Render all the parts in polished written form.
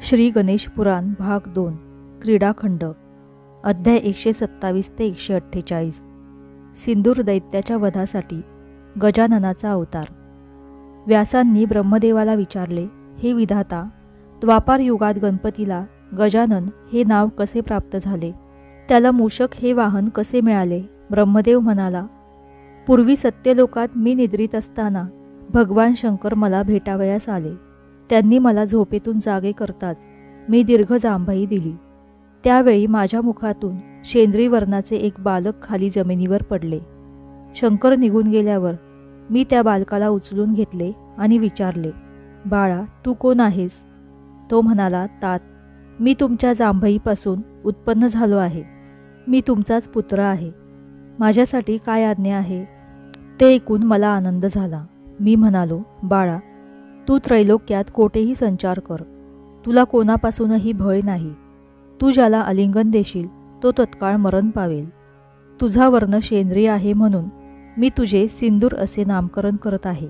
श्री गणेश पुराण भाग 2 क्रीडाखंड अध्याय 127 ते 148 सिंदूर दैत्याच्या वधासाठी गजाननाचा अवतार। व्यासांनी ब्रह्मदेवाला विचारले, हे विधाता, द्वापार युगात गणपतीला गजानन हे नाव कसे प्राप्त झाले? त्याला मूषक हे वाहन कसे मिळाले? ब्रह्मदेव म्हणाला, पूर्वी सत्यलोकात मी निद्रित असताना भगवान शंकर मला भेटावयास आले। त्यांनी मला झोपेतून जागे करताच मी दीर्घ जांभई दिली। त्यावेळी माझ्या मुखातून शेंद्री वर्णाचे एक बालक खाली जमिनीवर पडले। शंकर निघून गेल्यावर मी त्या बालकाला उचलून घेतले आणि विचारले, बाळा, तू कोण आहेस? तो म्हणाला, तात, मी तुमच्या जांभईपासून उत्पन्न झालो आहे। मी तुमचाच पुत्र आहे। माझ्यासाठी काय आज्ञा आहे? ते ऐकून मला आनंद झाला। मी म्हणालो, बाळा, तू त्रैलोक्यात कोठेही संचार कर, तुला कोणापासूनही भय नाही। तू ज्याला आलिंगन देशील तो तत्काळ मरण पावेल। तुझा वर्ण शेंद्री आहे म्हणून मी तुझे सिंदूर असे नामकरण करत आहे।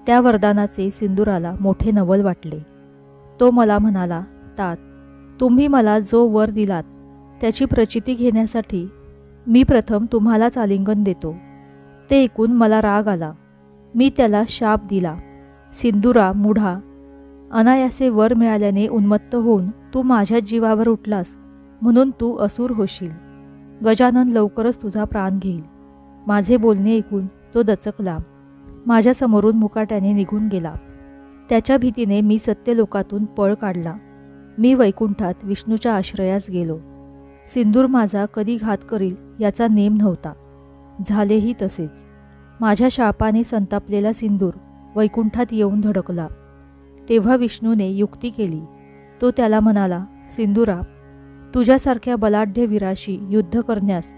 त्या वरदानाचे सिंदूराला मोठे नवल वाटले। तो मला म्हणाला, तात, तुम्ही मला जो वर दिलात त्याची प्रचिती घेण्यासाठी मी प्रथम तुम्हालाच आलिंगन देतो। ते ऐकून मला राग आला। मी त्याला शाप दिला, सिंदुरा मूढा, अनायासे वर मिळाल्याने उन्मत्त होऊन तू माझ्या जीवावर उठलास म्हणून तू असुर होशील। गजानन लवकरच तुझा प्राण घेईल। माझे बोलणे ऐकून तो दचकला, माझ्या समोरून मुकाट्याने निघून गेला। त्याच्या भीतीने मी सत्यलोकातून पळ काढला। मी वैकुंठात विष्णूच्या आश्रयास गेलो। सिंदूर माझा कधी घात करील याचा नेम नव्हता। झालेही तसेच। माझ्या शापाने संतापलेला सिंदूर वैकुंठात येऊन धडकला। तेव्हा विष्णूने युक्ती केली। तो त्याला म्हणाला, सिंदुरा, तुझ्यासारख्या बलाढ्य वीराशी युद्ध करण्यास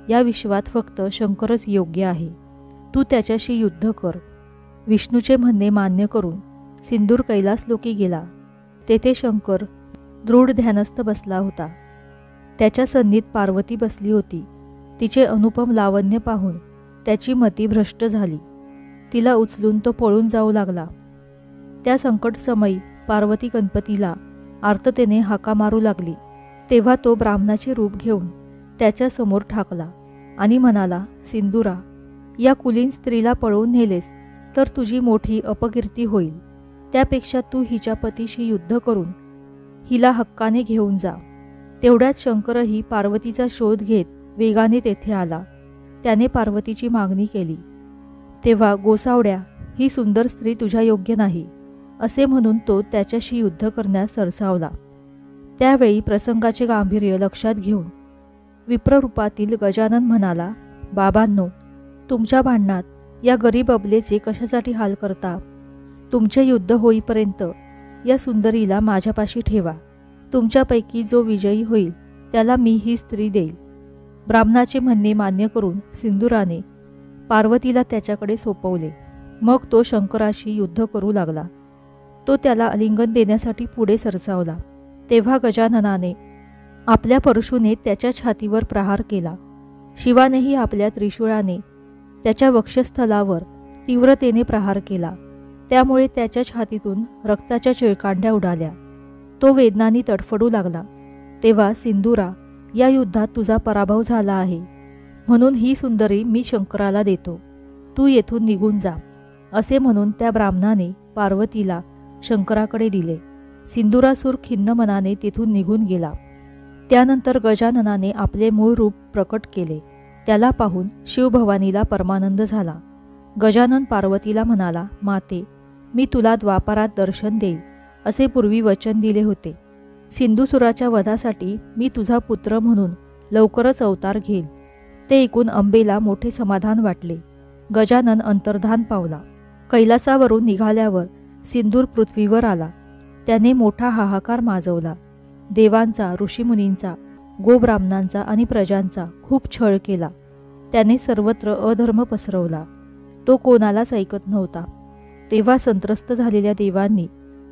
या विश्वात फक्त शंकरच योग्य आहे। तू त्याच्याशी युद्ध कर। विष्णूचे म्हणणे मान्य करून सिंदूर कैलासलोकी गेला। तेथे शंकर दृढ ध्यानस्थ बसला होता। त्याच्या सन्नीत पार्वती बसली होती। तिचे अनुपम लावण्य पाहून त्याची मती भ्रष्ट झाली। तिला उचलून तो पळून जाऊ लागला। त्या संकटसमयी पार्वती गणपतीला आर्ततेने हाका मारू लागली। तेव्हा तो ब्राह्मणाचे रूप घेऊन त्याच्या समोर ठाकला आणि म्हणाला, सिंदुरा, या कुलीन स्त्रीला पळवून नेलेस तर तुझी मोठी अपकीर्ती होईल। त्यापेक्षा तू हिच्या पतीशी युद्ध करून हिला हक्काने घेऊन जा। तेवढ्यात शंकरही पार्वतीचा शोध घेत वेगाने तेथे आला। त्याने पार्वतीची मागणी केली। तेव्हा गोसावड्या, ही सुंदर स्त्री तुझ्या योग्य नाही असे म्हणून तो त्याच्याशी युद्ध करण्यास सरसावला। त्यावेळी प्रसंगाचे गांभीर्य लक्षात घेऊन विप्ररूपातील गजानन म्हणाला, बाबांनो, तुमच्या भांडणात या गरीब अबलेचे कशासाठी हाल करता? तुमचे युद्ध होईपर्यंत या सुंदरीला माझ्यापाशी ठेवा। तुमच्यापैकी जो विजयी होईल त्याला मी ही स्त्री देईल। ब्राह्मणाचे म्हणणे मान्य करून सिंदुराने पार्वतीला त्याच्याकडे सोपवले। मग तो शंकराशी युद्ध करू लागला। तो त्याला आलिंगन देण्यासाठी पुढे सरसावला। तेव्हा गजाननाने आपल्या परशुने त्याच्या छातीवर प्रहार केला। शिवानेही आपल्या त्रिशूळाने त्याच्या वक्षस्थलावर तीव्रतेने प्रहार केला। त्यामुळे त्याच्या छातीतून रक्ताच्या चिळकांड्या उडाल्या। तो वेदनांनी तडफडू लागला। तेव्हा सिंदुरा, या युद्धात तुझा पराभव झाला आहे म्हणून ही सुंदरी मी शंकराला देतो। तू येथून निघून जा असे म्हणून त्या ब्राह्मणाने पार्वतीला शंकराकडे दिले। सिंदुरासूर खिन्न मनाने तेथून निघून गेला। त्यानंतर गजाननाने आपले मूळ रूप प्रकट केले। त्याला पाहून शिवभवानीला परमानंद झाला। गजानन पार्वतीला म्हणाला, माते, मी तुला द्वापारात दर्शन देईल असे पूर्वी वचन दिले होते। सिंधुसुराच्या वधासाठी मी तुझा पुत्र म्हणून लवकरच अवतार घेईल। ते ऐकून अंबेला मोठे समाधान वाटले। गजानन अंतर्धान पावला। कैलासावरून निघाल्यावर सिंदूर पृथ्वीवर आला। त्याने मोठा हाहाकार माजवला। देवांचा, ऋषीमुनींचा, गोब्राह्मणांचा आणि प्रजांचा खूप छळ केला। त्याने सर्वत्र अधर्म पसरवला। तो कोणालाच ऐकत नव्हता। तेव्हा संत्रस्त झालेल्या देवांनी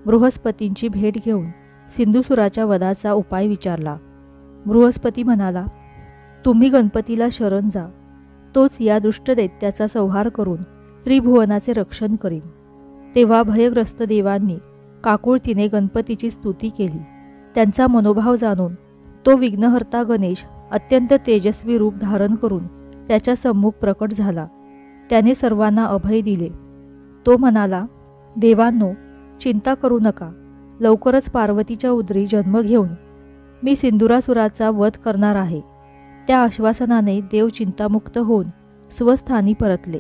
बृहस्पतींची भेट घेऊन सिंधुसुराच्या वधाचा उपाय विचारला। बृहस्पती म्हणाला, तुम्ही गणपतीला शरण जा। तोच या दुष्ट दैत्याचा संहार करून त्रिभुवनाचे रक्षण करीन। तेव्हा भयग्रस्त देवांनी काकुळतीने गणपतीची स्तुती केली. त्यांचा मनोभाव जाणून तो विघ्नहर्ता गणेश अत्यंत तेजस्वी रूप धारण करून त्याच्या सम्मुख प्रकट झाला. त्याने सर्वांना अभय दिले. तो म्हणाला, देवांनो, चिंता करू नका. लवकरच पार्वतीच्या उदरी जन्म घेऊन मी सिंदुरासुराचा वध करणार आहे. त्या आश्वासनाने देव चिंतामुक्त होऊन स्वस्थानी परतले.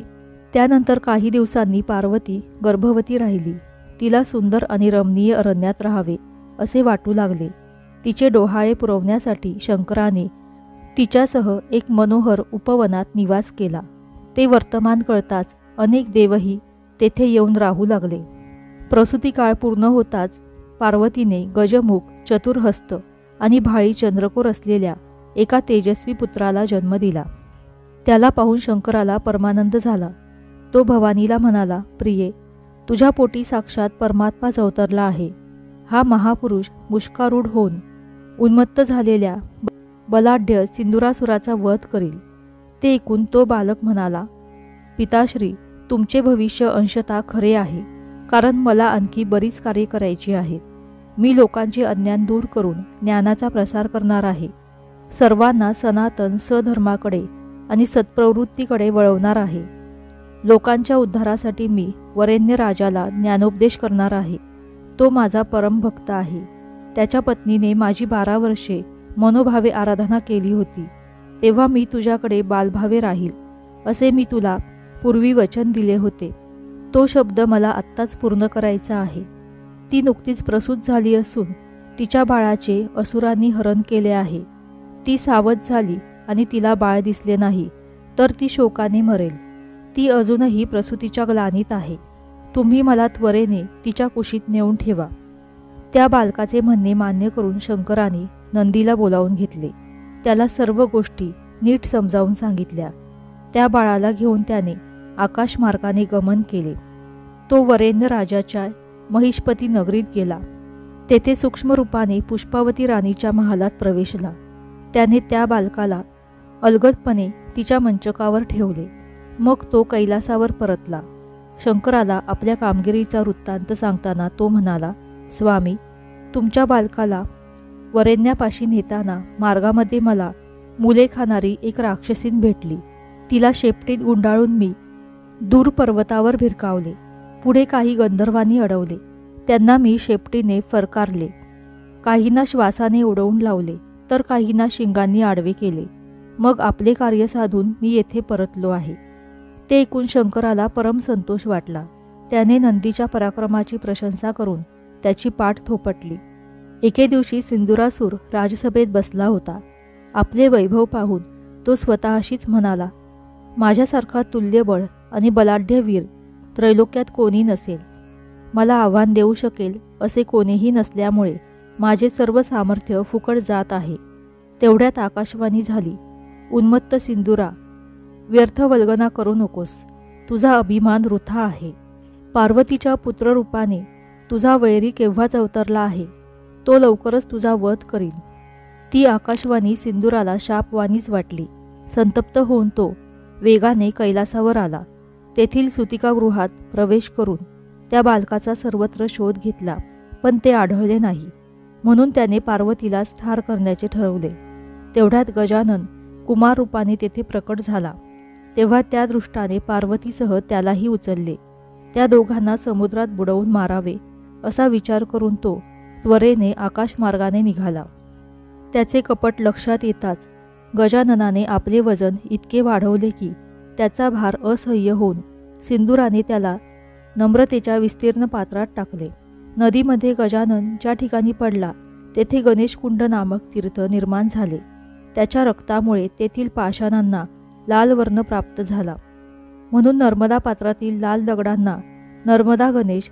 त्यानंतर काही दिवसांनी पार्वती गर्भवती राहिली. तिला सुंदर आणि रमणीय अरण्यात राहावे असे वाटू लागले. तिचे डोहाळे पुरवण्यासाठी शंकराने तिच्यासह एक मनोहर उपवनात निवास केला. ते वर्तमान कळताच अनेक देवही तेथे येऊन राहू लागले. प्रसूतिकाळ पूर्ण होताच पार्वतीने गजमुख, चतुर्हस्त आणि भाळी चंद्रकोर असलेल्या एका तेजस्वी पुत्राला जन्म दिला. त्याला पाहून शंकराला परमानंद झाला. तो भवानीला म्हणाला, प्रिये, तुझ्या पोटी साक्षात परमात्माच अवतरला आहे. हा महापुरुष मुष्कारूढ होऊन उन्मत्त झालेल्या बलाढ्य सिंदुरासुराचा वध करील. ते ऐकून तो बालक म्हणाला, पिताश्री, तुमचे भविष्य अंशतः खरे आहे, कारण मला आणखी बरीच कार्ये करायची आहेत. मी लोकांचे अज्ञान दूर करून ज्ञानाचा प्रसार करणार आहे. सर्वांना सनातन सधर्माकडे आणि सत्प्रवृत्तीकडे वळवणार आहे. लोकांच्या उद्धारासाठी मी वरेण्य राजाला ज्ञानोपदेश करणार आहे. तो माझा परमभक्त आहे. त्याच्या पत्नीने माझी 12 वर्षे मनोभावे आराधना केली होती. तेव्हा मी तुझ्याकडे बालभावे राहील असे मी तुला पूर्वी वचन दिले होते. तो शब्द मला आत्ताच पूर्ण करायचा आहे. ती नुकतीच प्रसूत झाली असून तिच्या बाळाचे असुरांनी हरण केले आहे. ती सावध झाली आणि तिला बाळ दिसले नाही तर ती शोकाने मरेल. ती अजूनही प्रसूतीच्या ग्लानीत आहे. तुम्ही मला त्वरेने तिच्या कुशीत नेऊन ठेवा. त्या बालकाचे म्हणणे मान्य करून शंकराने नंदीला बोलावून घेतले. त्याला सर्व गोष्टी नीट समजावून सांगितल्या. त्या बाळाला घेऊन त्याने आकाशमार्गाने गमन केले. तो वरेण्य राजाच्या महिष्पती नगरीत गेला. तेथे सूक्ष्म रूपाने पुष्पावती राणीच्या महालात प्रवेशला. त्याने त्या बालकाला अलगदपणे तिच्या मंचकावर ठेवले. मग तो कैलासावर परतला. शंकराला आपल्या कामगिरीचा वृत्तांत सांगताना तो म्हणाला, स्वामी, तुमच्या बालकाला वरेण्यापाशी नेताना मार्गामध्ये मला मुले खाणारी एक राक्षसीन भेटली. तिला शेपटीत गुंडाळून मी दूर पर्वतावर भिरकावले. पुढे काही गंधर्वांनी अडवले. त्यांना मी शेपटीने फरकारले. काहींना श्वासाने उडवून लावले तर काहींना शिंगांनी आडवे केले. मग आपले कार्य साधून मी येथे परतलो आहे. ते ऐकून शंकराला परम संतोष वाटला. त्याने नंदीच्या पराक्रमाची प्रशंसा करून त्याची पाठ थोपटली. एके दिवशी सिंदुरासूर राजसभेत बसला होता. आपले वैभव पाहून तो स्वतःशीच म्हणाला, माझ्यासारखा तुल्यबळ आणि बलाढ्य वीर त्रैलोक्यात कोणी नसेल. मला आव्हान देऊ शकेल असे कोणीही नसल्यामुळे माझे सर्व सामर्थ्य फुकट जात आहे. तेवढ्यात आकाशवाणी झाली, उन्मत्त सिंदुरा, व्यर्थ वल्गना करू नकोस. तुझा अभिमान वृथा आहे. पार्वतीच्या पुत्ररूपाने तुझा वैरी केव्हाच अवतरला आहे. तो लवकरच तुझा वध करील. ती आकाशवाणी सिंदुराला शापवाणीच वाटली. संतप्त होऊन तो वेगाने कैलासावर आला. तेथील सुतिकागृहात प्रवेश करून त्या बालकाचा सर्वत्र शोध घेतला, पण ते आढळले नाही. म्हणून त्याने पार्वतीलाच ठार करण्याचे ठरवले. तेवढ्यात गजानन कुमार रूपाने तेथे प्रकट झाला. तेव्हा त्या दृष्टाने पार्वतीसह त्यालाही उचलले. त्या दोघांना समुद्रात बुडवून मारावे असा विचार करून तो त्वरेने आकाशमार्गाने निघाला. त्याचे कपट लक्षात येताच गजाननाने आपले वजन इतके वाढवले की त्याचा भार असह्य होऊन सिंदुराने त्याला नम्रतेच्या विस्तीर्ण पात्रात टाकले. नदीमध्ये गजानन ज्या ठिकाणी पडला तेथे गणेशकुंड नामक तीर्थ निर्माण झाले. त्याच्या रक्तामुळे तेथील पाषाणांना लाल वर्ण प्राप्त झाला. म्हणून नर्मदा पात्रातील लाल दगडांना नर्मदा गणेश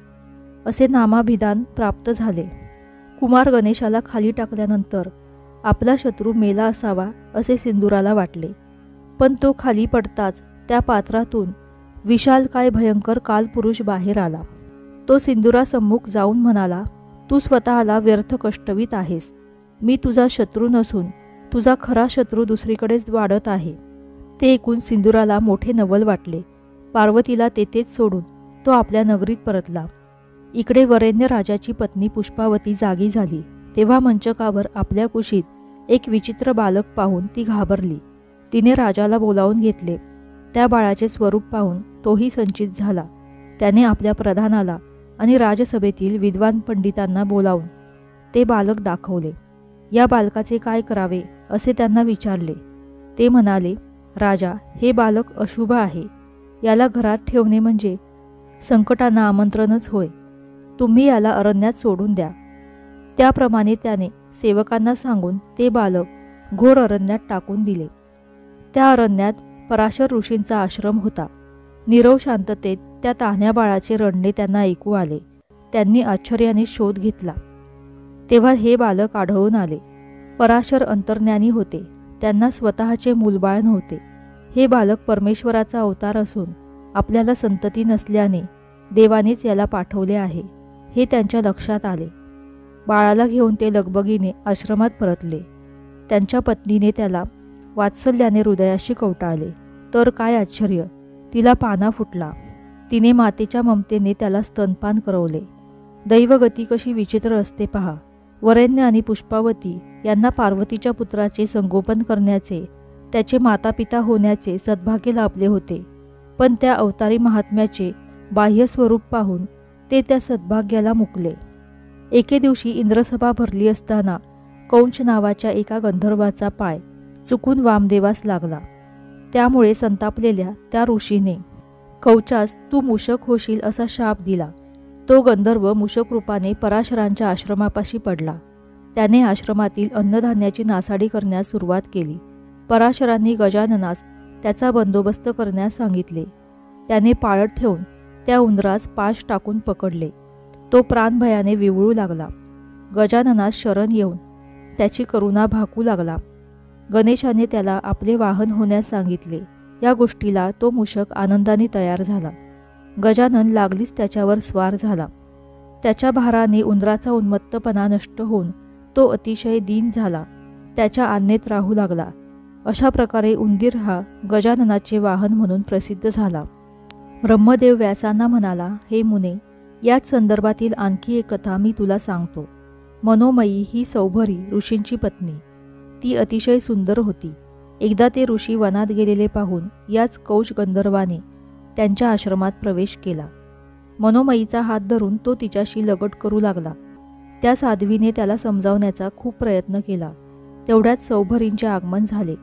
असे नामाभिधान प्राप्त झाले. कुमार गणेशाला खाली टाकल्यानंतर आपला शत्रू मेला असावा असे सिंदुराला वाटले. पण तो खाली पडताच त्या पात्रातून विशालकाय भयंकर कालपुरुष बाहेर आला. तो सिंदुरासम्मुख जाऊन म्हणाला, तू स्वतःला व्यर्थ कष्टवीत आहेस. मी तुझा शत्रू नसून तुझा खरा शत्रू दुसरीकडेच वाढत आहे. ते ऐकून सिंदुराला मोठे नवल वाटले. पार्वतीला तेथेच सोडून तो आपल्या नगरीत परतला. इकडे वरेण्य राजाची पत्नी पुष्पावती जागी झाली तेव्हा मंचकावर आपल्या कुशीत एक विचित्र बालक पाहून ती घाबरली. तिने राजाला बोलावून घेतले. त्या बाळाचे स्वरूप पाहून तोही संचित झाला. त्याने आपल्या प्रधानाला आणि राजसभेतील विद्वान पंडितांना बोलावून ते बालक दाखवले. या बालकाचे काय करावे असे त्यांना विचारले. ते म्हणाले, राजा, हे बालक अशुभ आहे. याला घरात ठेवणे म्हणजे संकटांना आमंत्रणच होय. तुम्ही याला अरण्यात सोडून द्या. त्याप्रमाणे त्याने सेवकांना सांगून ते बालक घोर अरण्यात टाकून दिले. त्या अरण्यात पराशर ऋषींचा आश्रम होता. नीरव शांततेत त्या तान्ह्या बाळाचे रडणे त्यांना ऐकू आले. त्यांनी आश्चर्याने शोध घेतला तेव्हा हे बालक आढळून आले. पराशर अंतर्ज्ञानी होते. त्यांना स्वतःचे मूलबाळ नव्हते. हे बालक परमेश्वराचा अवतार असून आपल्याला संतती नसल्याने देवानेच याला पाठवले आहे हे त्यांच्या लक्षात आले. बाळाला घेऊन ते लगबगीने आश्रमात परतले. त्यांच्या पत्नीने त्याला वात्सल्याने हृदयाशी कवटाळले. तर काय आश्चर्य, तिला पाना फुटला. तिने मातेच्या ममतेने त्याला स्तनपान करवले. दैवगती कशी विचित्र असते पहा. वरेण्य आणि पुष्पावती यांना पार्वतीच्या पुत्राचे संगोपन करण्याचे, त्याचे मातापिता होण्याचे सद्भाग्य लाभले होते. पण त्या अवतारी महात्म्याचे बाह्य स्वरूप पाहून ते त्या सद्भाग्याला मुकले. एके दिवशी इंद्रसभा भरली असताना कौंच नावाच्या एका गंधर्वाचा पाय चुकून वामदेवास लागला. त्यामुळे संतापलेल्या त्या ऋषीने कौचास तू मूषक होशील असा शाप दिला. तो गंधर्व मूषक रूपाने पराशरांच्या आश्रमापाशी पडला. त्याने आश्रमातील अन्नधान्याची नासाडी करण्यास सुरुवात केली. पराशरांनी गजाननास त्याचा बंदोबस्त करण्यास सांगितले. त्याने पाळत ठेवून त्या उंदरास पाश टाकून पकडले. तो प्राणभयाने विवळू लागला. गजाननास शरण येऊन त्याची करुणा भाकू लागला. गणेशाने त्याला आपले वाहन होण्यास सांगितले. या गोष्टीला तो मूषक आनंदाने तयार झाला. गजानन लागलीच त्याच्यावर स्वार झाला. त्याच्या भाराने उंदराचा उन्मत्तपणा नष्ट होऊन तो अतिशय दीन झाला. त्याच्या आज्ञेत राहू लागला. अशा प्रकारे उंदीर हा गजाननाचे वाहन म्हणून प्रसिद्ध झाला. ब्रह्मदेव व्यासांना म्हणाला, हे मुने, याच संदर्भातील आणखी एक कथा मी तुला सांगतो. मनोमयी ही सौभरी ऋषींची पत्नी. ती अतिशय सुंदर होती. एकदा ते ऋषी वनात गेलेले पाहून याच कौच गंधर्वाने त्यांच्या आश्रमात प्रवेश केला. मनोमयीचा हात धरून तो तिच्याशी लगट करू लागला. त्या साध्वीने त्याला समजावण्याचा खूप प्रयत्न केला. तेवढ्यात सौभरींचे आगमन झाले.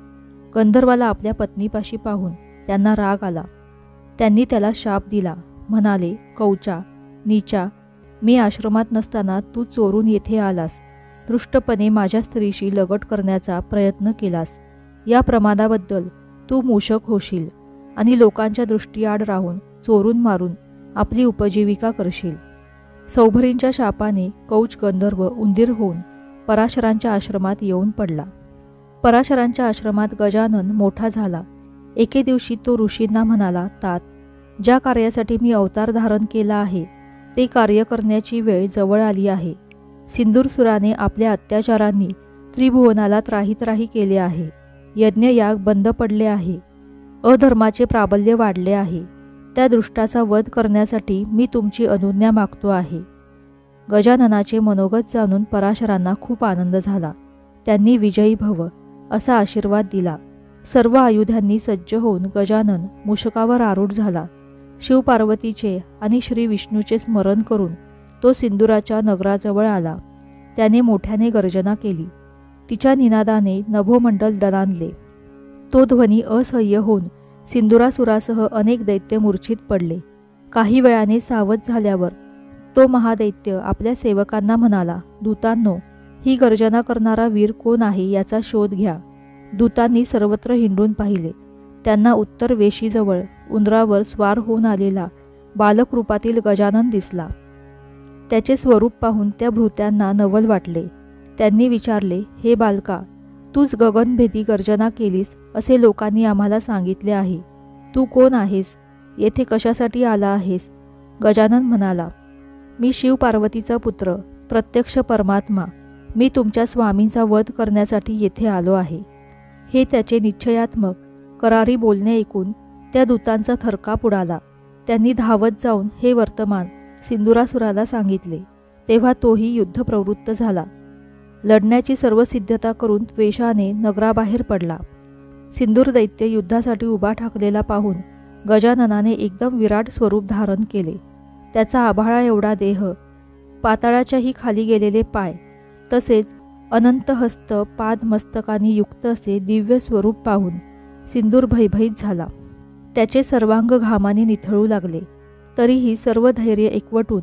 गंधर्वाला आपल्या पत्नीपाशी पाहून त्यांना राग आला. त्यांनी त्याला शाप दिला. म्हणाले, कौचा, नीचा, मी आश्रमात नसताना तू चोरून येथे आलास. दृष्टपणे माझ्या स्त्रीशी लगट करण्याचा प्रयत्न केलास. या प्रमादाबद्दल तू मूषक होशील आणि लोकांच्या दृष्टीआड राहून चोरून मारून आपली उपजीविका करशील. सौभरींच्या शापाने कौच गंधर्व उंदीर होऊन पराशरांच्या आश्रमात येऊन पडला. पराशरांच्या आश्रमात गजानन मोठा झाला. एके दिवशी तो ऋषींना म्हणाला, तात, ज्या कार्यासाठी मी अवतार धारण केला आहे ते कार्य करण्याची वेळ जवळ आली आहे. सिंदूरसुराने आपल्या अत्याचारांनी त्रिभुवनाला त्राही केले आहे. यज्ञयाग बंद पडले आहे. अधर्माचे प्राबल्य वाढले आहे. त्या दृष्टाचा वध करण्यासाठी मी तुमची अनुज्ञा मागतो आहे. गजाननाचे मनोगत जाणून पराशरांना खूप आनंद झाला. त्यांनी विजयी भव असा आशीर्वाद दिला. सर्व आयुधांनी सज्ज होऊन गजानन मूषकावर आरूढ झाला. शिवपार्वतीचे आणि श्री विष्णूचे स्मरण करून तो सिंदुराच्या नगराजवळ आला. त्याने मोठ्याने गर्जना केली. तिच्या निनादाने नभोमंडल दणाणले. तो ध्वनी असह्य होऊन सिंदुरासुरासह अनेक दैत्य मूर्छित पडले. काही वेळाने सावध झाल्यावर तो महादैत्य आपल्या सेवकांना म्हणाला, दूतांनो, ही गर्जना करणारा वीर कोण आहे याचा शोध घ्या. दूतांनी सर्वत्र हिंडून पाहिले. त्यांना उत्तर वेशीजवळ उंदरावर स्वार होऊन आलेला बालक रूपातील गजानन दिसला. त्याचे स्वरूप पाहून त्या भृत्यांना नवल वाटले. त्यांनी विचारले, हे बालका, तूच गगनभेदी गर्जना केलीस असे लोकांनी आम्हाला सांगितले आहे. तू कोण आहेस? येथे कशासाठी आला आहेस? गजानन म्हणाला, मी शिव पार्वतीचा पुत्र, प्रत्यक्ष परमात्मा. मी तुमच्या स्वामींचा वध करण्यासाठी येथे आलो आहे. हे त्याचे निश्चयात्मक करारी बोलणे ऐकून त्या दूतांचा थरकाप उडाला. त्यांनी धावत जाऊन हे वर्तमान सिंदुरासुराला सांगितले, तेव्हा तोही युद्धप्रवृत्त झाला. लढण्याची सर्व सिद्धता करून त्वेषाने नगराबाहेर पडला. सिंदूर दैत्य युद्धासाठी उभा ठाकलेला पाहून गजाननाने एकदम विराट स्वरूप धारण केले. त्याचा आभाळा एवढा देह, पाताळाच्याही खाली गेलेले पाय, तसेच अनंत हस्त पाद मस्तकाने युक्त असे दिव्य स्वरूप पाहून सिंदूर भयभीत झाला. त्याचे सर्वांग घामाने निथळू लागले. तरीही सर्व धैर्य एकवटून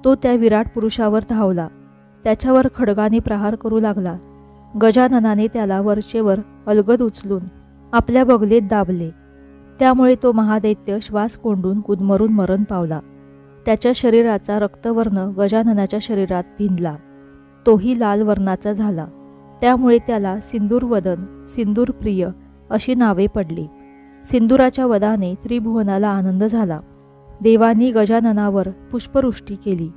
तो त्या विराट पुरुषावर धावला. त्याच्यावर खड्गाने प्रहार करू लागला. गजाननाने त्याला वरचेवर अलगद उचलून आपल्या बगलेत दाबले. त्यामुळे तो महादैत्य श्वास कोंडून गुदमरून मरण पावला. त्याच्या शरीराचा रक्तवर्ण गजाननाच्या शरीरात भिनला. तोही लाल वर्णाचा झाला. त्यामुळे त्याला सिंदूरवदन, सिंदूरप्रिय अशी नावे पडली. सिंदुराच्या वदाने त्रिभुवनाला आनंद झाला. देवांनी गजाननावर पुष्पवृष्टी केली.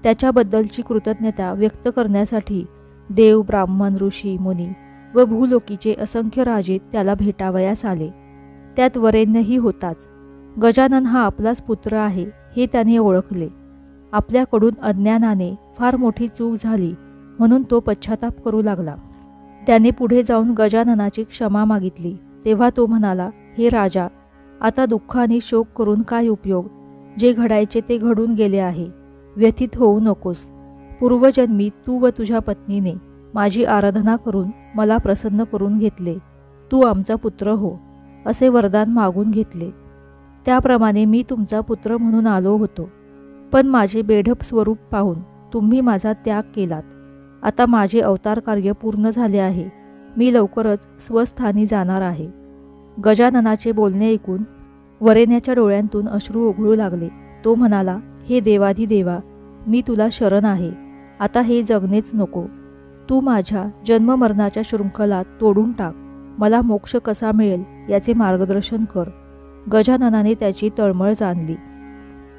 त्याच्याबद्दलची कृतज्ञता व्यक्त करण्यासाठी देव, ब्राह्मण, ऋषी, मुनी व भूलोकीचे असंख्य राजे त्याला भेटावयास आले. त्यात वरेण्यही होताच. गजानन हा आपलाच पुत्र आहे हे त्याने ओळखले. आपल्याकडून अज्ञानाने फार मोठी चूक झाली म्हणून तो पश्चाताप करू लागला. त्याने पुढे जाऊन गजाननाची क्षमा मागितली. तेव्हा तो म्हणाला, हे राजा, आता दुःख आणि शोक करून काय उपयोग? जे घडायचे ते घडून गेले आहे. व्यथित होऊ नकोस. पूर्वजन्मी तू व तुझ्या पत्नीने माझी आराधना करून मला प्रसन्न करून घेतले. तू आमचा पुत्र हो असे वरदान मागून घेतले. त्याप्रमाणे मी तुमचा पुत्र म्हणून आलो होतो. पण माझे बेढप स्वरूप पाहून तुम्ही माझा त्याग केलात. आता माझे अवतार कार्य पूर्ण झाले आहे. मी लवकरच स्वस्थानी जाणार आहे. गजाननाचे बोलणे ऐकून वरेण्याच्या डोळ्यांतून अश्रू ओघळू लागले. तो म्हणाला, हे देवाधिदेवा, मी तुला शरण आहे. आता हे जगणेच नको. तू माझ्या जन्ममरणाच्या शृंखला तोडून टाक. मला मोक्ष कसा मिळेल याचे मार्गदर्शन कर. गजाननाने त्याची तळमळ जाणली.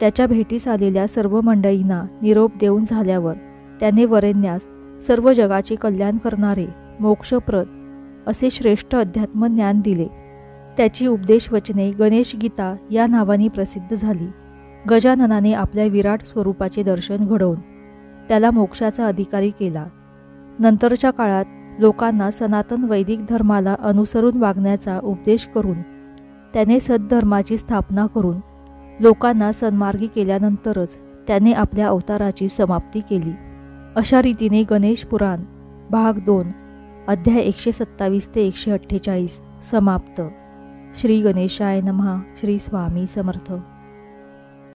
त्याच्या भेटीस आलेल्या सर्व मंडळींना निरोप देऊन झाल्यावर त्याने वरेण्यास सर्व जगाचे कल्याण करणारे मोक्षप्रद असे श्रेष्ठ अध्यात्म ज्ञान दिले. त्याची उपदेश वचने गणेश गीता या नावाने प्रसिद्ध झाली. गजाननाने आपल्या विराट स्वरूपाचे दर्शन घडवून त्याला मोक्षाचा अधिकारी केला. नंतरच्या काळात लोकांना सनातन वैदिक धर्माला अनुसरून वागण्याचा उपदेश करून त्याने सद्धर्माची स्थापना करून लोकांना सन्मार्गी केल्यानंतरच त्याने आपल्या अवताराची समाप्ती केली. अशा रीतीने गणेश पुराण भाग 2 अध्याय 127 ते 148 समाप्त. श्री गणेशाय नमः. श्री स्वामी समर्थ.